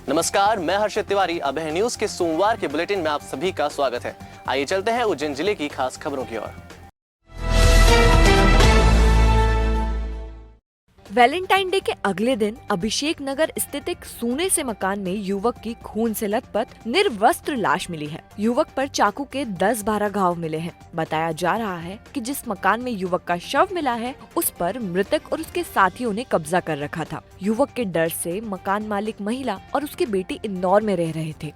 नमस्कार, मैं हर्षित तिवारी। अब है न्यूज के सोमवार के बुलेटिन में आप सभी का स्वागत है। आइए चलते हैं उज्जैन जिले की खास खबरों की ओर। वैलेंटाइन डे के अगले दिन अभिषेक नगर स्थित एक सूने से मकान में युवक की खून से लथपथ निर्वस्त्र लाश मिली है। युवक पर चाकू के 10-12 घाव मिले हैं। बताया जा रहा है कि जिस मकान में युवक का शव मिला है, उस पर मृतक और उसके साथियों ने कब्जा कर रखा था। युवक के डर से मकान मालिक महिला और उसकी बेटी इंदौर में रह रहे थे।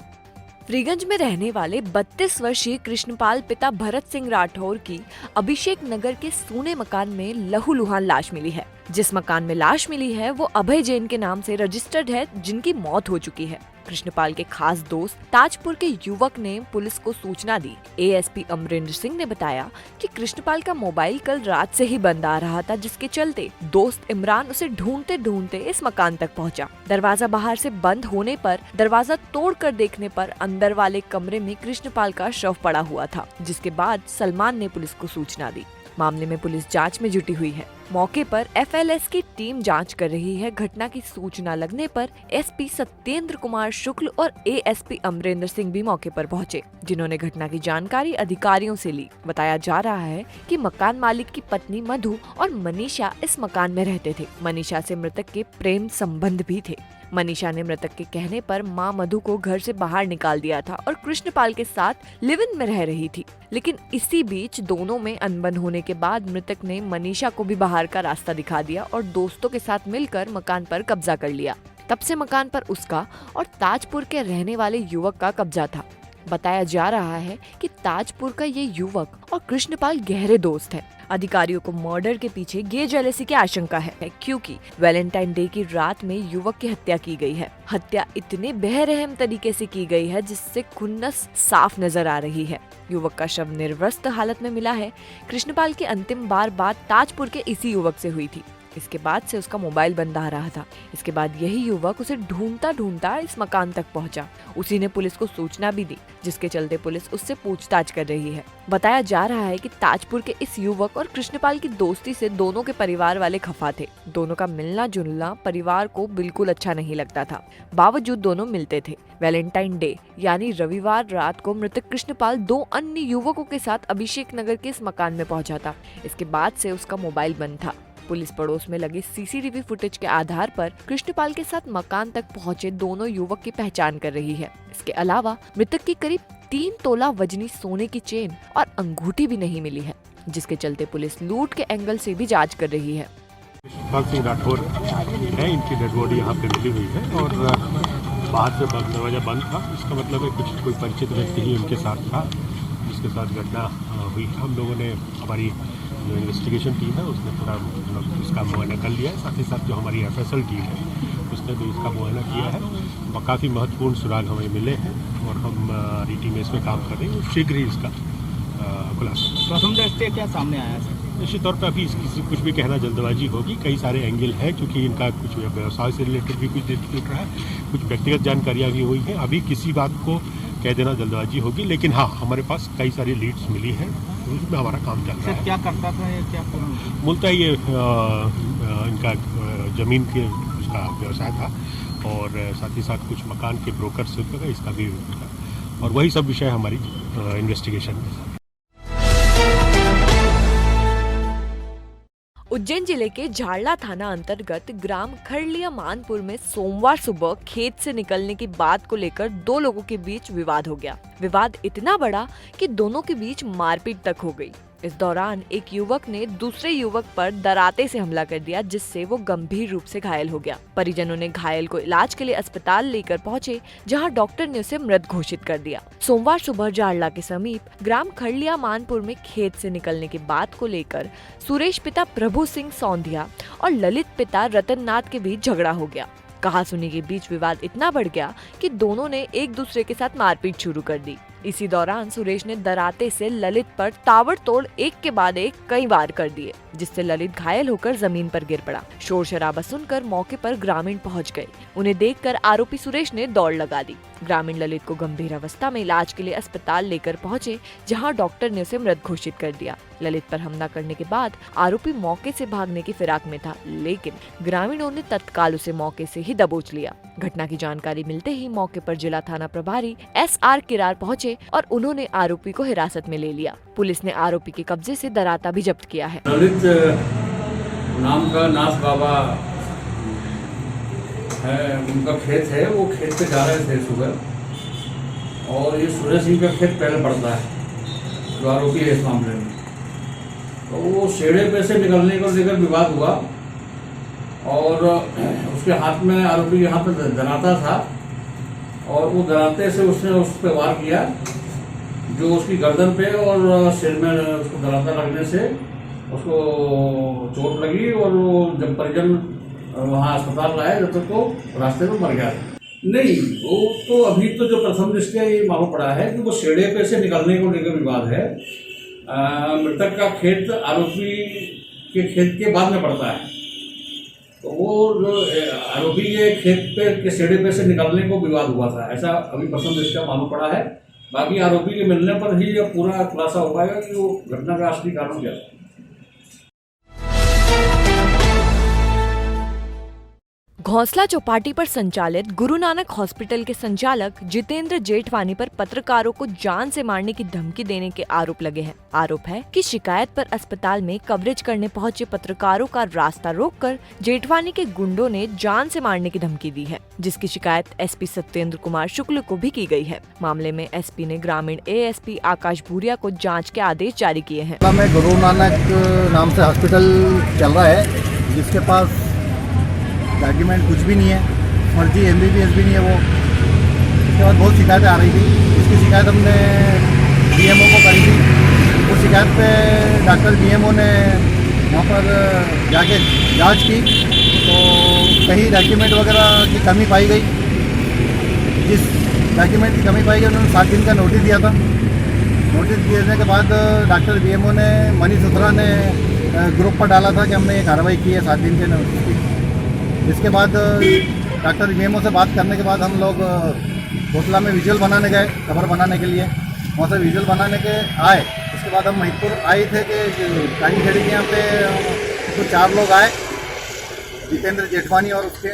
फ्रीगंज में रहने वाले 32 वर्षीय कृष्णपाल पिता भरत सिंह राठौर की अभिषेक नगर के सूने मकान में लहूलुहान लाश मिली है। जिस मकान में लाश मिली है वो अभय जैन के नाम से रजिस्टर्ड है, जिनकी मौत हो चुकी है। कृष्णपाल के खास दोस्त ताजपुर के युवक ने पुलिस को सूचना दी। एएसपी अमरिंदर सिंह ने बताया कि कृष्णपाल का मोबाइल कल रात से ही बंद आ रहा था, जिसके चलते दोस्त इमरान उसे ढूंढते ढूंढते इस मकान तक पहुंचा। दरवाजा बाहर से बंद होने पर दरवाजा तोड़कर देखने पर अंदर वाले कमरे में कृष्णपाल का शव पड़ा हुआ था, जिसके बाद सलमान ने पुलिस को सूचना दी। मामले में पुलिस जांच में जुटी हुई है। मौके पर एफएलएस की टीम जांच कर रही है। घटना की सूचना लगने पर एसपी सत्येंद्र कुमार शुक्ल और एएसपी अमरिंदर सिंह भी मौके पर पहुंचे, जिन्होंने घटना की जानकारी अधिकारियों से ली। बताया जा रहा है कि मकान मालिक की पत्नी मधु और मनीषा इस मकान में रहते थे। मनीषा से मृतक के प्रेम संबंध भी थे। मनीषा ने मृतक के कहने पर मां मधु को घर से बाहर निकाल दिया था और कृष्णपाल के साथ लिव इन में रह रही थी। लेकिन इसी बीच दोनों में अनबन होने के बाद मृतक ने मनीषा को भी बाहर का रास्ता दिखा दिया और दोस्तों के साथ मिलकर मकान पर कब्जा कर लिया। तब से मकान पर उसका और ताजपुर के रहने वाले युवक का कब्जा था। बताया जा रहा है कि ताजपुर का ये युवक और कृष्णपाल गहरे दोस्त हैं। अधिकारियों को मर्डर के पीछे गे जेलेसी की आशंका है, क्योंकि वैलेंटाइन डे की रात में युवक की हत्या की गई है। हत्या इतने बेरहम तरीके से की गई है जिससे खुन्नस साफ नजर आ रही है। युवक का शव निर्वस्त्र हालत में मिला है। कृष्णपाल की अंतिम बात ताजपुर के इसी युवक से हुई थी। इसके बाद से उसका मोबाइल बंद आ रहा था। इसके बाद यही युवक उसे ढूंढता ढूंढता इस मकान तक पहुंचा। उसी ने पुलिस को सूचना भी दी, जिसके चलते पुलिस उससे पूछताछ कर रही है। बताया जा रहा है कि ताजपुर के इस युवक और कृष्णपाल की दोस्ती से दोनों के परिवार वाले खफा थे। दोनों का मिलना जुलना परिवार को बिल्कुल अच्छा नहीं लगता था, बावजूद दोनों मिलते थे। वैलेंटाइन डे यानी रविवार रात को मृतक कृष्णपाल 2 अन्य युवकों के साथ अभिषेक नगर के इस मकान में पहुंचा था। इसके बाद से उसका मोबाइल बंद था। पुलिस पड़ोस में लगे सीसीटीवी फुटेज के आधार पर कृष्णपाल के साथ मकान तक पहुंचे दोनों युवक की पहचान कर रही है। इसके अलावा मृतक की करीब 3 तोला वजनी सोने की चेन और अंगूठी भी नहीं मिली है, जिसके चलते पुलिस लूट के एंगल से भी जांच कर रही है। कृष्णपाल सिंह राठौर है, इनकी डेड बॉडी यहाँ पे मिली हुई है और बाहर से दरवाजा बंद था। इसका मतलब है कोई परिचित व्यक्ति ही उनके साथ था, जिसके साथ घटना हुई। हम लोगों ने, हमारी जो इन्वेस्टिगेशन टीम है उसने पूरा इसका मुआयना कर लिया है। साथ ही साथ जो हमारी एफएसएल टीम है उसने भी इसका मुआयना किया है और काफ़ी महत्वपूर्ण सुराग हमें मिले हैं और हम रीटी में इसमें काम कर रहे हैं। शीघ्र ही इसका खुलासा। प्रथम दृष्टया क्या सामने आया है? निश्चित तौर पर अभी किसी कुछ भी कहना जल्दबाजी होगी। कई सारे एंगल हैं, क्योंकि इनका कुछ व्यवसाय से रिलेटेड भी कुछ दिख रहा है, कुछ व्यक्तिगत जानकारियाँ भी हुई हैं। अभी किसी बात को कह देना जल्दबाजी होगी, लेकिन हाँ, हमारे पास कई सारी लीड्स मिली हैं, उसमें हमारा काम चल रहा है। क्या करता था या क्या? मूलतः ये इनका ज़मीन के उसका व्यवसाय था और साथ ही साथ कुछ मकान के ब्रोकर से इसका भी था, और वही सब विषय हमारी इन्वेस्टिगेशन में। उज्जैन जिले के झाड़ला थाना अंतर्गत ग्राम खरलिया मानपुर में सोमवार सुबह खेत से निकलने की बात को लेकर 2 लोगों के बीच विवाद हो गया। विवाद इतना बड़ा कि दोनों के बीच मारपीट तक हो गई। इस दौरान एक युवक ने दूसरे युवक पर दराते से हमला कर दिया, जिससे वो गंभीर रूप से घायल हो गया। परिजनों ने घायल को इलाज के लिए अस्पताल लेकर पहुंचे, जहां डॉक्टर ने उसे मृत घोषित कर दिया। सोमवार सुबह जाड़ला के समीप ग्राम खरलिया मानपुर में खेत से निकलने की बात को लेकर सुरेश पिता प्रभु सिंह सौंधिया और ललित पिता रतन नाथ के बीच झगड़ा हो गया। कहासुनी के बीच विवाद इतना बढ़ गया कि दोनों ने एक दूसरे के साथ मारपीट शुरू कर दी। इसी दौरान सुरेश ने दराते से ललित पर ताबड़तोड़ एक के बाद एक कई वार कर दिए, जिससे ललित घायल होकर जमीन पर गिर पड़ा। शोर शराबा सुनकर मौके पर ग्रामीण पहुंच गए। उन्हें देखकर आरोपी सुरेश ने दौड़ लगा दी। ग्रामीण ललित को गंभीर अवस्था में इलाज के लिए अस्पताल लेकर पहुंचे, जहां डॉक्टर ने उसे मृत घोषित कर दिया। ललित पर हमला करने के बाद आरोपी मौके से भागने की फिराक में था, लेकिन ग्रामीणों ने तत्काल उसे मौके से ही दबोच लिया। घटना की जानकारी मिलते ही मौके पर जिला थाना प्रभारी SR किरार पहुंचे और उन्होंने आरोपी को हिरासत में ले लिया। पुलिस ने आरोपी के कब्जे से दराता भी जब्त किया है। ललित नाम का नाथ बाबा है, उनका खेत है, वो खेत पे जा रहे थे सुबह, और ये सूर्य सिंह का खेत पहले पड़ता है, जो आरोपी है इस मामले में। तो वो शेड़े पे से निकलने को लेकर विवाद हुआ और उसके हाथ में, आरोपी के हाथ में दराता था, और वो दराते से उसने उस पर वार किया, जो उसकी गर्दन पे और सिर में उसको दराता लगने से उसको चोट लगी, और वो जब परिजन वहाँ अस्पताल लाए जब तक तो रास्ते में मर गया। नहीं, वो तो अभी तो जो प्रथम दृष्टया ये मालूम पड़ा है कि वो शेड़े पे से निकलने को लेकर विवाद है। मृतक का खेत आरोपी के खेत के बाद में पड़ता है, तो वो जो आरोपी के खेत पे के शेड़े पे से निकलने को विवाद हुआ था, ऐसा अभी प्रथम दृष्टया मालूम पड़ा है। बाकी आरोपी के मिलने पर ही यह पूरा खुलासा हो पाएगा कि वो घटना का असली कारण क्या था। घोंसला चौपाटी पर संचालित गुरु नानक हॉस्पिटल के संचालक जितेंद्र जेठवानी पर पत्रकारों को जान से मारने की धमकी देने के आरोप लगे हैं। आरोप है कि शिकायत पर अस्पताल में कवरेज करने पहुंचे पत्रकारों का रास्ता रोककर जेठवानी के गुंडों ने जान से मारने की धमकी दी है, जिसकी शिकायत SP सत्येंद्र कुमार शुक्ल को भी की गई है। मामले में SP ने ग्रामीण ASP आकाश भूरिया को जाँच के आदेश जारी किए हैं। गुरु नानक नाम से हॉस्पिटल चल रहा है, जिसके पास डॉक्यूमेंट कुछ भी नहीं है, फर्जी MBBS भी नहीं है वो। उसके बाद बहुत शिकायतें आ रही थी, इसकी शिकायत हमने DMO को करी थी। उस शिकायत पे डॉक्टर DMO ने वहाँ पर जाके जांच की, तो कहीं डॉक्यूमेंट वगैरह की कमी पाई गई। जिस डॉक्यूमेंट की कमी पाई गई उन्होंने 7 दिन का नोटिस दिया था। नोटिस देने के बाद डॉक्टर DMO ने, मनीष सुथरा ने ग्रुप पर डाला था कि हमने ये कार्रवाई की है 7 दिन के नोटिस की। इसके बाद डॉक्टर DMO से बात करने के बाद हम लोग घोंसला में विजुअल बनाने गए, खबर बनाने के लिए। वहाँ से विजुअल बनाने के आए, उसके बाद हम महिपुर आए थे कि कानी खेड़ी के यहाँ पे तो 4 लोग आए, जितेंद्र जेठवानी और उसके।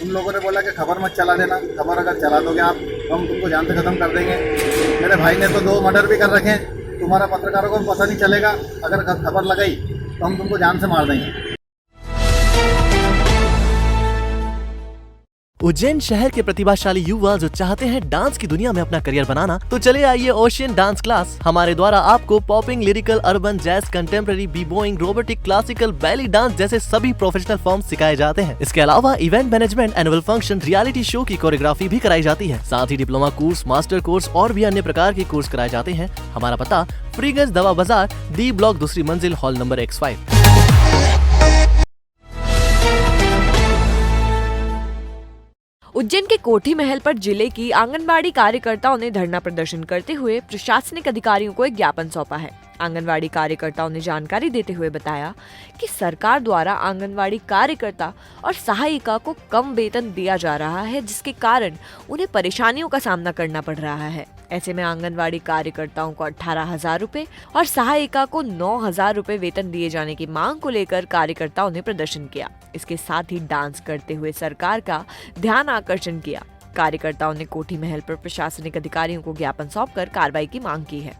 उन लोगों ने बोला कि खबर मत चला देना, खबर अगर चला दोगे आप तो हम तुमको जान से ख़त्म कर देंगे। मेरे भाई ने तो 2 मर्डर भी कर रखे हैं, तुम्हारा पत्रकारों को पता नहीं चलेगा, अगर खबर लगाई तो हम तुमको जान से मार देंगे। उज्जैन शहर के प्रतिभाशाली युवा जो चाहते हैं डांस की दुनिया में अपना करियर बनाना, तो चले आइए ओशियन डांस क्लास। हमारे द्वारा आपको popping, lyrical, urban, jazz, contemporary, b boying, robotic, classical, belly dance जैसे सभी प्रोफेशनल फॉर्म्स सिखाए जाते हैं। इसके अलावा event management, annual function, reality show की कोरियोग्राफी भी कराई जाती है। साथ ही डिप्लोमा कोर्स, मास्टर कोर्स और भी अन्य प्रकार के कोर्स कराए जाते हैं। हमारा पता फ्रीगंज दवा बाजार, D ब्लॉक, 2री मंजिल, हॉल नंबर X5। उज्जैन के कोठी महल पर जिले की आंगनबाड़ी कार्यकर्ताओं ने धरना प्रदर्शन करते हुए प्रशासनिक अधिकारियों को एक ज्ञापन सौंपा है। आंगनबाड़ी कार्यकर्ताओं ने जानकारी देते हुए बताया कि सरकार द्वारा आंगनबाड़ी कार्यकर्ता और सहायिका को कम वेतन दिया जा रहा है, जिसके कारण उन्हें परेशानियों का सामना करना पड़ रहा है। ऐसे में आंगनबाड़ी कार्यकर्ताओं को 18,000 रुपए और सहायिका को 9,000 रुपए वेतन दिए जाने की मांग को लेकर कार्यकर्ताओं ने प्रदर्शन किया। इसके साथ ही डांस करते हुए सरकार का ध्यान आकर्षण किया। कार्यकर्ताओं ने कोठी महल पर प्रशासनिक अधिकारियों को ज्ञापन सौंपकर कार्रवाई की मांग की है।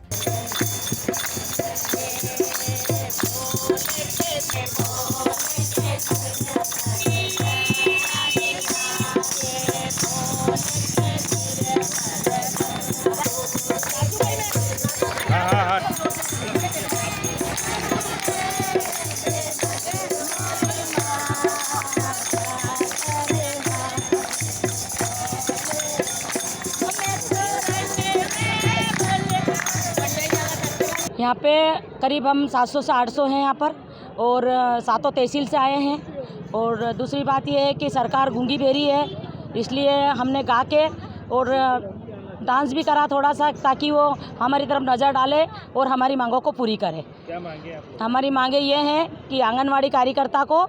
यहाँ पे करीब हम 700 से 800 हैं यहाँ पर, और 7 तहसील से आए हैं। और दूसरी बात ये है कि सरकार गूंगी बेरी है, इसलिए हमने गा के और डांस भी करा थोड़ा सा, ताकि वो हमारी तरफ नज़र डाले और हमारी मांगों को पूरी करे। क्या मांगे आप लोग? हमारी मांगे ये हैं कि आंगनवाड़ी कार्यकर्ता को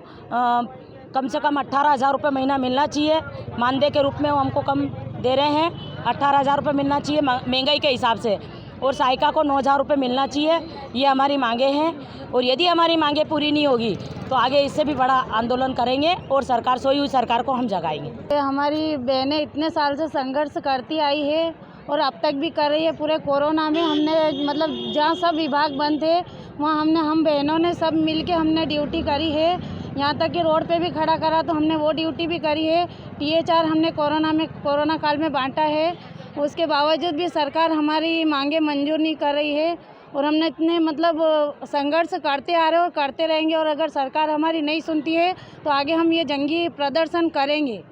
कम से कम 18,000 रुपये महीना मिलना चाहिए। मानदेय के रूप में वो हमको कम दे रहे हैं, 18,000 रुपये मिलना चाहिए महंगाई के हिसाब से, और सहायिका को 9,000 रुपये मिलना चाहिए। ये हमारी मांगे हैं, और यदि हमारी मांगे पूरी नहीं होगी तो आगे इससे भी बड़ा आंदोलन करेंगे और सरकार, सोई हुई सरकार को हम जगाएंगे। हमारी बहनें इतने साल से संघर्ष करती आई है और अब तक भी कर रही है। पूरे कोरोना में हमने मतलब जहाँ सब विभाग बंद थे वहाँ हम बहनों ने सब मिलके हमने ड्यूटी करी है। यहाँ तक कि रोड पे भी खड़ा करा तो हमने वो ड्यूटी भी करी है। THR हमने कोरोना काल में बांटा है। उसके बावजूद भी सरकार हमारी मांगे मंजूर नहीं कर रही है, और हमने इतने मतलब संघर्ष करते आ रहे हैं और करते रहेंगे। और अगर सरकार हमारी नहीं सुनती है तो आगे हम ये जंगी प्रदर्शन करेंगे,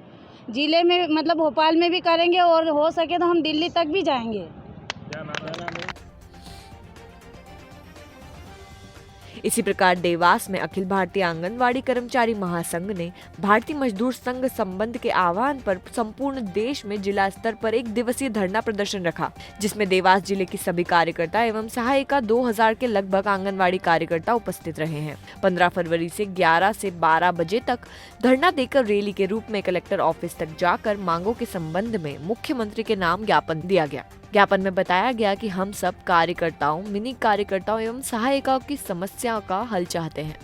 ज़िले में मतलब भोपाल में भी करेंगे, और हो सके तो हम दिल्ली तक भी जाएंगे। इसी प्रकार देवास में अखिल भारतीय आंगनवाड़ी कर्मचारी महासंघ ने भारतीय मजदूर संघ संबंध के आह्वान पर संपूर्ण देश में जिला स्तर पर 1 दिवसीय धरना प्रदर्शन रखा, जिसमें देवास जिले की सभी कार्यकर्ता एवं सहायिका 2000 के लगभग आंगनवाड़ी कार्यकर्ता उपस्थित रहे हैं। 15 फरवरी से 11 से 12 बजे तक धरना देकर रैली के रूप में कलेक्टर ऑफिस तक जाकर मांगों के संबंध में मुख्यमंत्री के नाम ज्ञापन दिया गया। ज्ञापन में बताया गया कि हम सब कार्यकर्ताओं, मिनी कार्यकर्ताओं एवं सहायिकाओं की समस्या का हल चाहते हैं।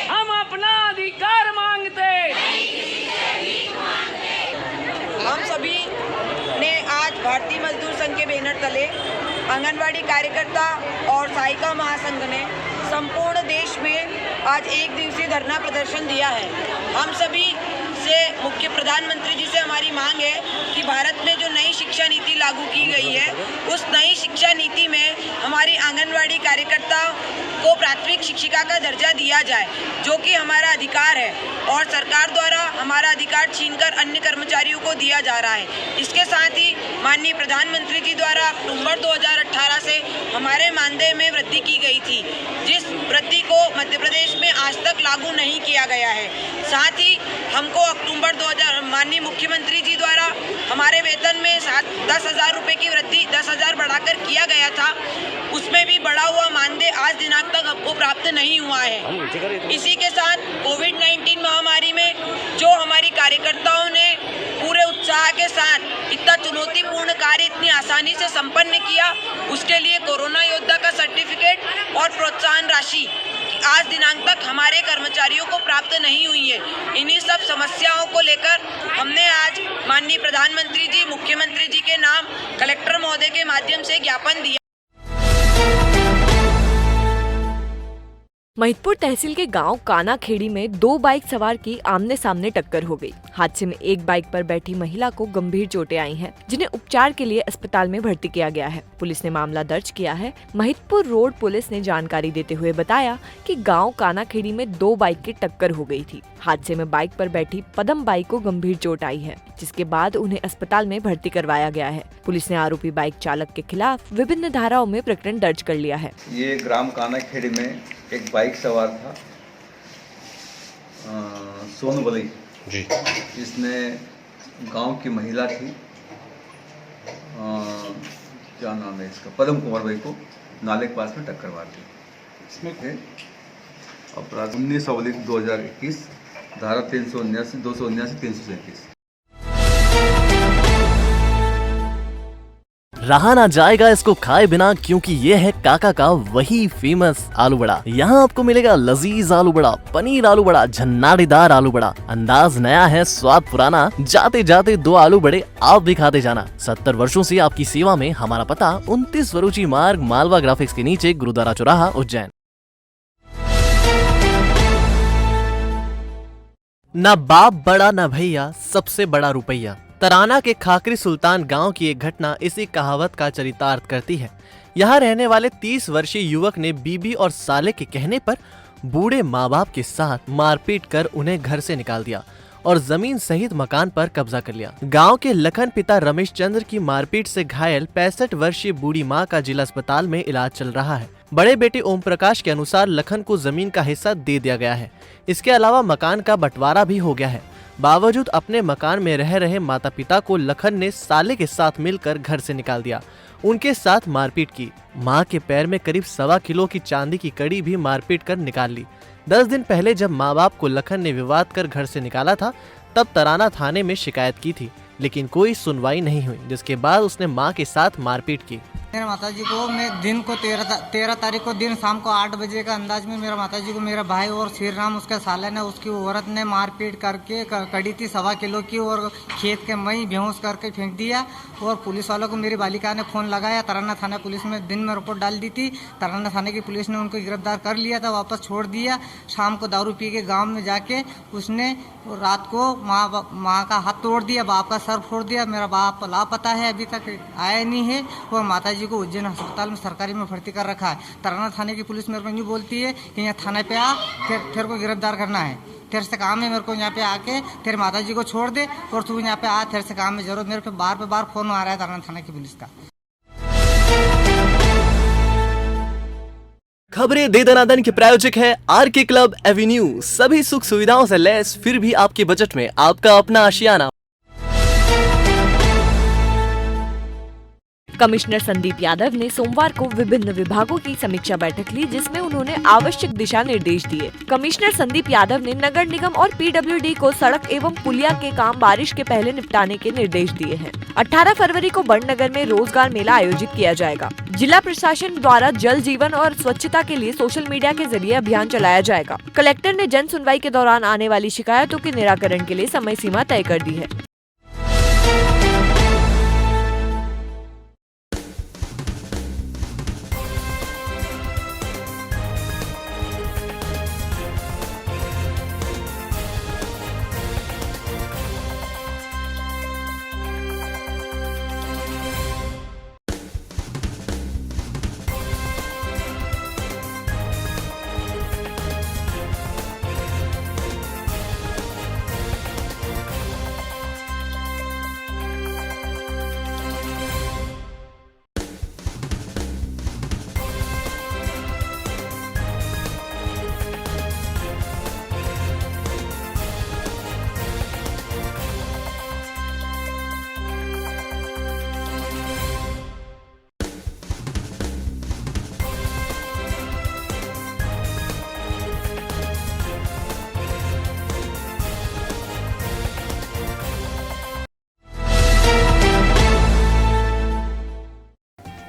हम अपना अधिकार मांगते। हम सभी ने आज भारतीय मजदूर संघ के बैनर तले आंगनवाड़ी कार्यकर्ता और सहायिका महासंघ ने संपूर्ण देश में आज 1 दिवसीय धरना प्रदर्शन दिया है। हम सभी से मुख्य प्रधानमंत्री जी से हमारी मांग है कि भारत में जो नई शिक्षा नीति लागू की गई है, उस नई शिक्षा नीति में हमारी आंगनवाड़ी कार्यकर्ता को प्राथमिक शिक्षिका का दर्जा दिया जाए, जो कि हमारा अधिकार है, और सरकार द्वारा हमारा अधिकार छीनकर अन्य कर्मचारियों को दिया जा रहा है। इसके साथ ही माननीय प्रधानमंत्री जी द्वारा अक्टूबर 2018 से हमारे मानदेय में वृद्धि की गई थी, जिस वृद्धि को मध्य प्रदेश में आज तक लागू नहीं किया गया है। साथ ही हमको अक्टूबर 2000 माननीय मुख्यमंत्री जी द्वारा हमारे वेतन में 10,000 रुपये की वृद्धि 10,000 बढ़ाकर किया गया था, उसमें भी बढ़ा हुआ मानदेय आज दिनांक तक हमको प्राप्त नहीं हुआ है। इसी के साथ कोविड-19 महामारी में जो हमारी कार्यकर्ताओं ने पूरे उत्साह के साथ इतना चुनौतीपूर्ण कार्य इतनी आसानी से संपन्न किया, उसके लिए कोरोना योद्धा का सर्टिफिकेट और प्रोत्साहन राशि आज दिनांक तक हमारे कर्मचारियों को प्राप्त नहीं हुई है। इन्हीं सब समस्याओं को लेकर हमने आज माननीय प्रधानमंत्री जी, मुख्यमंत्री जी के नाम कलेक्टर महोदय के माध्यम से ज्ञापन दिया। महिदपुर तहसील के गांव कानाखेड़ी में 2 बाइक सवार की आमने सामने टक्कर हो गई। हादसे में एक बाइक पर बैठी महिला को गंभीर चोटें आई हैं, जिन्हें उपचार के लिए अस्पताल में भर्ती किया गया है। पुलिस ने मामला दर्ज किया है। महिदपुर रोड पुलिस ने जानकारी देते हुए बताया कि गांव कानाखेड़ी में 2 बाइक की टक्कर हो गई थी। हादसे में बाइक पर बैठी पदम बाई को गंभीर चोट आई है, जिसके बाद उन्हें अस्पताल में भर्ती करवाया गया है। पुलिस ने आरोपी बाइक चालक के खिलाफ विभिन्न धाराओं में प्रकरण दर्ज कर लिया है। ये ग्राम कानाखेड़ी में एक बाइक सवार था सोनू बलई जी, जिसने गांव की महिला थी क्या नाम है इसका, पदम कुमार भाई को नाले के पास में टक्कर मार दी। इसमें अपराध 19/2021 धारा 379, 279, 337। रहा ना जाएगा इसको खाए बिना, क्योंकि ये है काका का वही फेमस आलू बड़ा। यहाँ आपको मिलेगा लजीज आलू बड़ा, पनीर आलू बड़ा, झन्नाटीदार आलू बड़ा। अंदाज नया है, स्वाद पुराना। जाते जाते 2 आलू बड़े आप भी खाते जाना। 70 वर्षों से आपकी सेवा में। हमारा पता 29 वरुचि मार्ग, मालवा ग्राफिक्स के नीचे, गुरुद्वारा चौराहा, उज्जैन। न बाप बड़ा न भैया, सबसे बड़ा रुपया। तराना के खाकरी सुल्तान गांव की एक घटना इसी कहावत का चरितार्थ करती है। यहाँ रहने वाले 30 वर्षीय युवक ने बीबी और साले के कहने पर बूढ़े माँ बाप के साथ मारपीट कर उन्हें घर से निकाल दिया और जमीन सहित मकान पर कब्जा कर लिया। गांव के लखन पिता रमेश चंद्र की मारपीट से घायल 65 वर्षीय बूढ़ी मां का जिला अस्पताल में इलाज चल रहा है। बड़े बेटे ओम प्रकाश के अनुसार लखन को जमीन का हिस्सा दे दिया गया है। इसके अलावा मकान का बंटवारा भी हो गया है। बावजूद अपने मकान में रह रहे माता पिता को लखन ने साले के साथ मिलकर घर से निकाल दिया, उनके साथ मारपीट की। मां के पैर में करीब 1.25 किलो की चांदी की कड़ी भी मारपीट कर निकाल ली। 10 दिन पहले जब माँ बाप को लखन ने विवाद कर घर से निकाला था, तब तराना थाने में शिकायत की थी, लेकिन कोई सुनवाई नहीं हुई, जिसके बाद उसने मां के साथ मारपीट की। मेरे माताजी को मैं दिन को 13 तारीख को दिन शाम को 8 बजे का अंदाज में मेरा माताजी को मेरा भाई और श्री राम उसका सालन है उसकी औरत ने मारपीट करके कड़ी थी 1.25 किलो की और खेत के मई बेहोश करके फेंक दिया। और पुलिस वालों को मेरी बालिका ने फ़ोन लगाया, तराना थाना पुलिस में दिन में रिपोर्ट डाल दी थी। तराना थाने की पुलिस ने उनको गिरफ्तार कर लिया था, वापस छोड़ दिया। शाम को दारू पी के गाँव में जाके उसने रात को माँ का हाथ तोड़ दिया, बाप का सर फोड़ दिया। मेरा बाप लापता है, अभी तक आया नहीं है और माताजी को उज्जैन अस्पताल में सरकारी में भर्ती कर रखा है। तराना थाने की पुलिस मेरे को यूँ बोलती है कि यहाँ थाने पे आ, तेरे को गिरफ्तार करना है, तेरे से काम है मेरे को यहाँ पे आके तेरे माताजी को छोड़ दे और तू यहाँ पे आ, तेरे से काम है जरूर। मेरे पे बार फोन आ रहा है तराना थाने की पुलिस का। खबरें दे दनादन के प्रायोजक है आरके क्लब एवेन्यू। सभी सुख सुविधाओं से लैस, फिर भी आपके बजट में आपका अपना आशियाना। कमिश्नर संदीप यादव ने सोमवार को विभिन्न विभागों की समीक्षा बैठक ली, जिसमें उन्होंने आवश्यक दिशा निर्देश दिए। कमिश्नर संदीप यादव ने नगर निगम और पीडब्ल्यूडी को सड़क एवं पुलिया के काम बारिश के पहले निपटाने के निर्देश दिए हैं। 18 फरवरी को बड़नगर में रोजगार मेला आयोजित किया जाएगा। जिला प्रशासन द्वारा जल जीवन और स्वच्छता के लिए सोशल मीडिया के जरिए अभियान चलाया जाएगा। कलेक्टर ने जन सुनवाई के दौरान आने वाली शिकायतों के निराकरण के लिए समय सीमा तय कर दी है।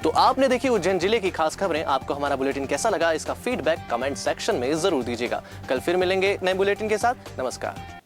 तो आपने देखी उज्जैन जिले की खास खबरें। आपको हमारा बुलेटिन कैसा लगा, इसका फीडबैक कमेंट सेक्शन में जरूर दीजिएगा। कल फिर मिलेंगे नए बुलेटिन के साथ। नमस्कार।